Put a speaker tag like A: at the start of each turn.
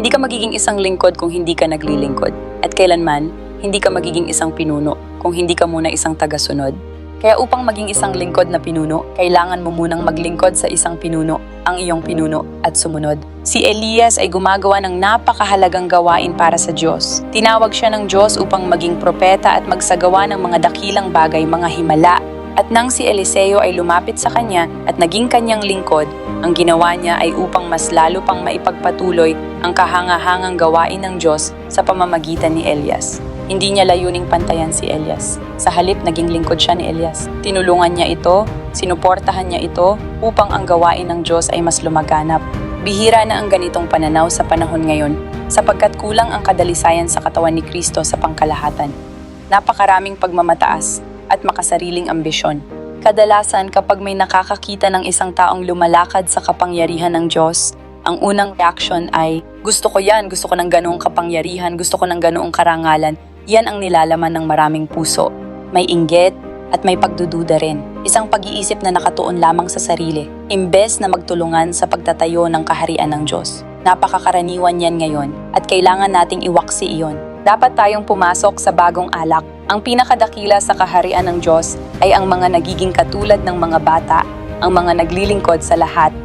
A: Hindi ka magiging isang lingkod kung hindi ka naglilingkod. At kailanman, hindi ka magiging isang pinuno kung hindi ka muna isang tagasunod. Kaya upang maging isang lingkod na pinuno, kailangan mo munang maglingkod sa isang pinuno, ang iyong pinuno, at sumunod. Si Elias ay gumagawa ng napakahalagang gawain para sa Diyos. Tinawag siya ng Diyos upang maging propeta at magsagawa ng mga dakilang bagay, mga himala. At nang si Eliseo ay lumapit sa kanya at naging kanyang lingkod, ang ginawa niya ay upang mas lalo pang maipagpatuloy ang kahangahangang gawain ng Diyos sa pamamagitan ni Elias. Hindi niya layuning pantayan si Elias. Sa halip, naging lingkod siya ni Elias. Tinulungan niya ito, sinuportahan niya ito, upang ang gawain ng Diyos ay mas lumaganap. Bihira na ang ganitong pananaw sa panahon ngayon, sapagkat kulang ang kadalisayan sa katawan ni Kristo sa pangkalahatan. Napakaraming pagmamataas at makasariling ambisyon. Kadalasan kapag may nakakakita ng isang taong lumalakad sa kapangyarihan ng Diyos, ang unang reaksyon ay, gusto ko yan, gusto ko ng ganoong kapangyarihan, gusto ko ng ganoong karangalan. Yan ang nilalaman ng maraming puso. May inggit at may pagdududa rin. Isang pag-iisip na nakatuon lamang sa sarili, imbes na magtulungan sa pagtatayo ng kaharian ng Diyos. Napakakaraniwan yan ngayon at kailangan nating iwaksi iyon. Dapat tayong pumasok sa bagong alak. Ang pinakadakila sa kaharian ng Diyos ay ang mga nagiging katulad ng mga bata, ang mga naglilingkod sa lahat